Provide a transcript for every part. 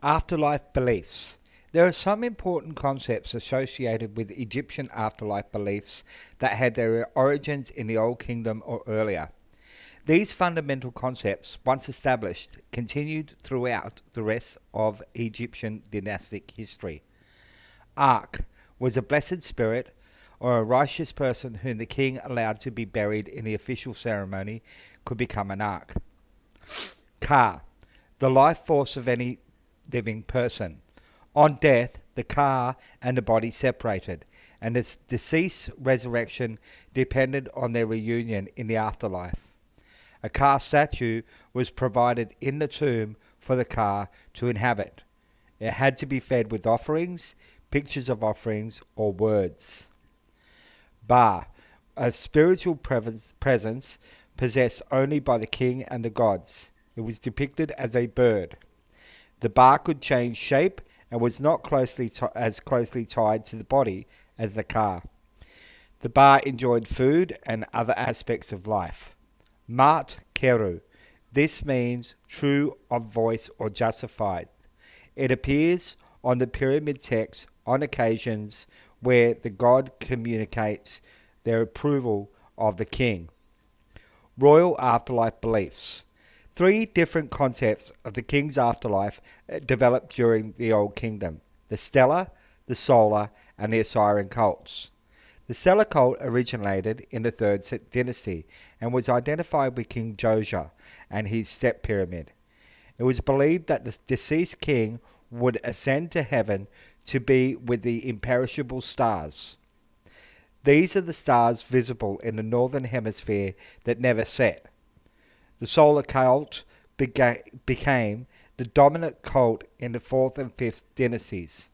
Afterlife beliefs. There are some important concepts associated with Egyptian afterlife beliefs that had their origins in the Old Kingdom or earlier. These fundamental concepts, once established, continued throughout the rest of Egyptian dynastic history. Ark was a blessed spirit or a righteous person whom the king allowed to be buried in the official ceremony could become an ark. Ka, the life force of any living person. On death, the ka and the body separated, and the deceased's resurrection depended on their reunion in the afterlife. A ka statue was provided in the tomb for the ka to inhabit. It had to be fed with offerings, pictures of offerings, or words. Ba, a spiritual presence possessed only by the king and the gods. It was depicted as a bird. The ba could change shape and was not as closely tied to the body as the ka. The ba enjoyed food and other aspects of life. Mat Keru. This means true of voice or justified. It appears on the pyramid text on occasions where the god communicates their approval of the king. Royal afterlife beliefs. Three different concepts of the king's afterlife developed during the Old Kingdom: the stellar, the solar, and the Osirian cults. The stellar cult originated in the Third Dynasty and was identified with King Josia and his step pyramid. It was believed that the deceased king would ascend to heaven to be with the imperishable stars. These are the stars visible in the northern hemisphere that never set. The solar cult became the dominant cult in the 4th and 5th dynasties.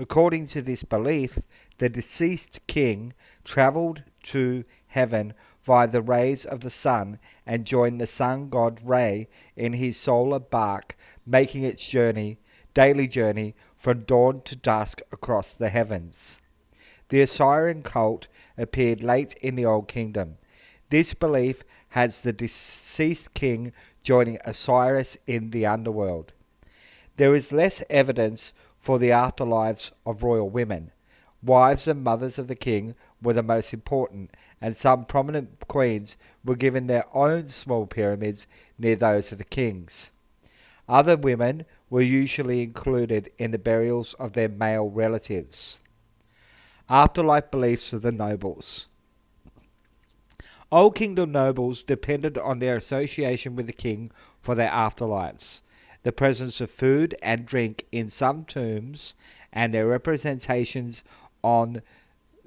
According to this belief, the deceased king travelled to heaven via the rays of the sun and joined the sun god Re in his solar bark, making its daily journey from dawn to dusk across the heavens. The Osirian cult appeared late in the Old Kingdom. This belief has the deceased king joining Osiris in the underworld. There is less evidence for the afterlives of royal women. Wives and mothers of the king were the most important, and some prominent queens were given their own small pyramids near those of the kings. Other women were usually included in the burials of their male relatives. Afterlife beliefs of the nobles. Old Kingdom nobles depended on their association with the king for their afterlives. The presence of food and drink in some tombs and their representations on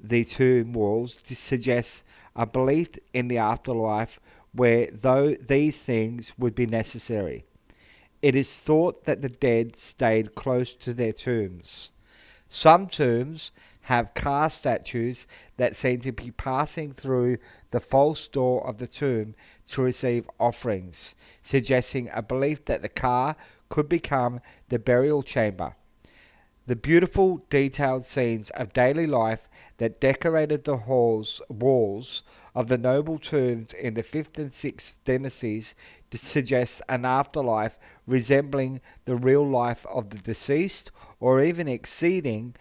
the tomb walls suggests a belief in the afterlife where though these things would be necessary. It is thought that the dead stayed close to their tombs. Some tombs have car statues that seem to be passing through the false door of the tomb to receive offerings, suggesting a belief that the car could become the burial chamber. The beautiful, detailed scenes of daily life that decorated the walls of the noble tombs in the 5th and 6th dynasties suggest an afterlife resembling the real life of the deceased, or even exceeding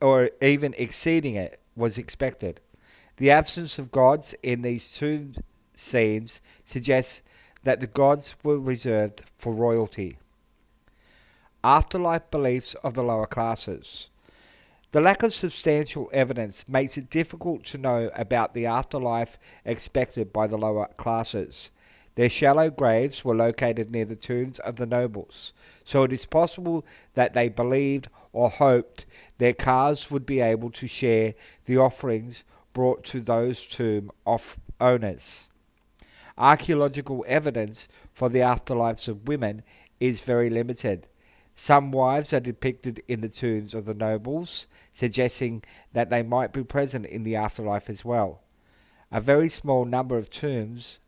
it was expected. The absence of gods in these tomb scenes suggests that the gods were reserved for royalty. Afterlife beliefs of the lower classes. The lack of substantial evidence makes it difficult to know about the afterlife expected by the lower classes. Their shallow graves were located near the tombs of the nobles, so it is possible that they believed or hoped their cars would be able to share the offerings brought to those tomb owners. Archaeological evidence for the afterlives of women is very limited. Some wives are depicted in the tombs of the nobles, suggesting that they might be present in the afterlife as well. A very small number of tombs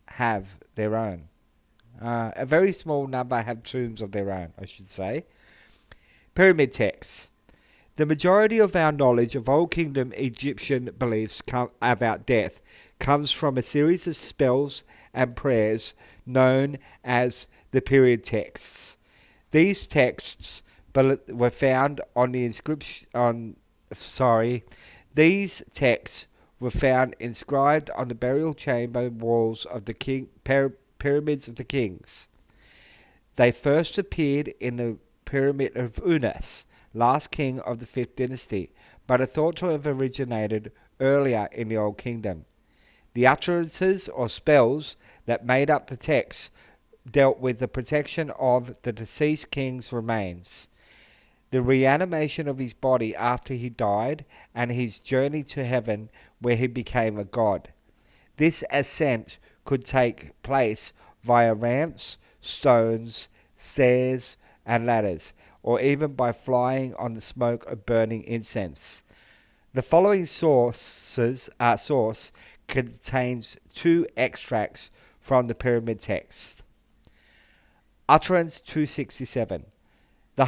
have their own. A very small number have tombs of their own, I should say. Pyramid texts. The majority of our knowledge of Old Kingdom Egyptian beliefs about death comes from a series of spells and prayers known as the period texts. These texts were found on the inscription on sorry, these texts were found inscribed on the burial chamber walls of the pyramids of the kings. They first appeared in the pyramid of Unas, last king of the fifth dynasty, but are thought to have originated earlier in the Old Kingdom. The utterances or spells that made up the text dealt with the protection of the deceased king's remains, the reanimation of his body after he died, and his journey to heaven where he became a god. This ascent could take place via ramps, stones, stairs, and ladders, or even by flying on the smoke of burning incense. The following source contains two extracts from the pyramid text. Utterance 267. Thy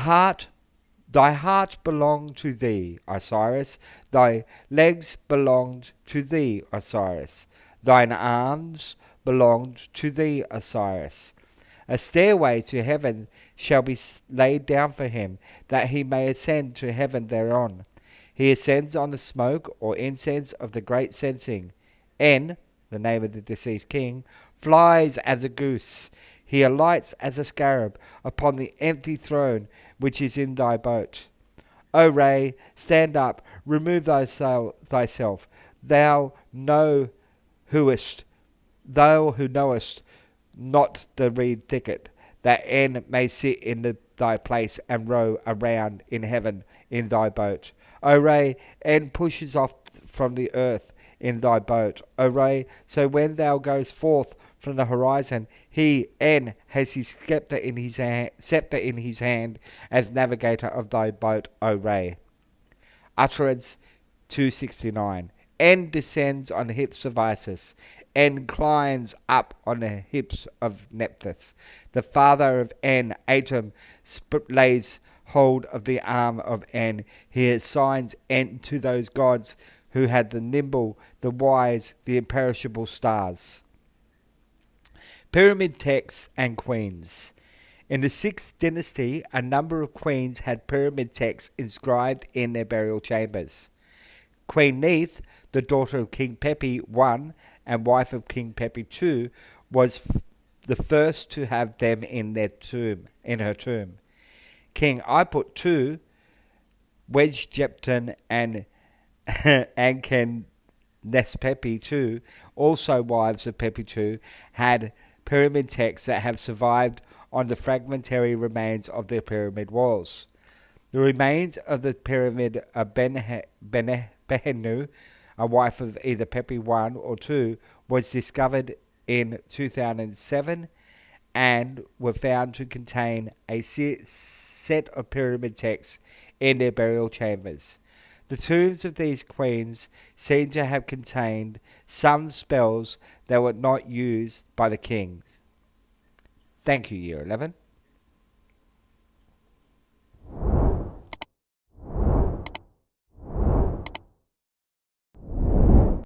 heart belonged to thee, Osiris. Thy legs belonged to thee, Osiris. Thine arms belonged to thee, Osiris. A stairway to heaven shall be laid down for him, that he may ascend to heaven thereon. He ascends on the smoke or incense of the great censing. En, the name of the deceased king, flies as a goose. He alights as a scarab upon the empty throne which is in thy boat. O Ray, stand up, remove thyself, thou thou who knowest not the reed thicket, that En may sit in thy place and row around in heaven in thy boat. O Ray, En pushes off from the earth in thy boat. O Ray, so when thou goest forth from the horizon, he, En, has his scepter in his hand as navigator of thy boat, O Ray. Utterance 269. En descends on the hips of Isis. En climbs up on the hips of Nephthys. The father of En, Atum, lays hold of the arm of En. He assigns En to those gods who had the nimble, the wise, the imperishable stars. Pyramid texts and queens. In the 6th dynasty, a number of queens had pyramid texts inscribed in their burial chambers. Queen Neith, the daughter of King Pepi I and wife of King Pepi II, was the first to have them in her tomb. King Iput II, Wedjepton, and Anken Nespepi II, also wives of Pepi II, had pyramid texts that have survived on the fragmentary remains of the pyramid walls. The remains of the pyramid of Behenu, a wife of either Pepi I or II, was discovered in 2007 and were found to contain a set of pyramid texts in their burial chambers. The tombs of these queens seem to have contained some spells that were not used by the kings. Thank you, Year 11.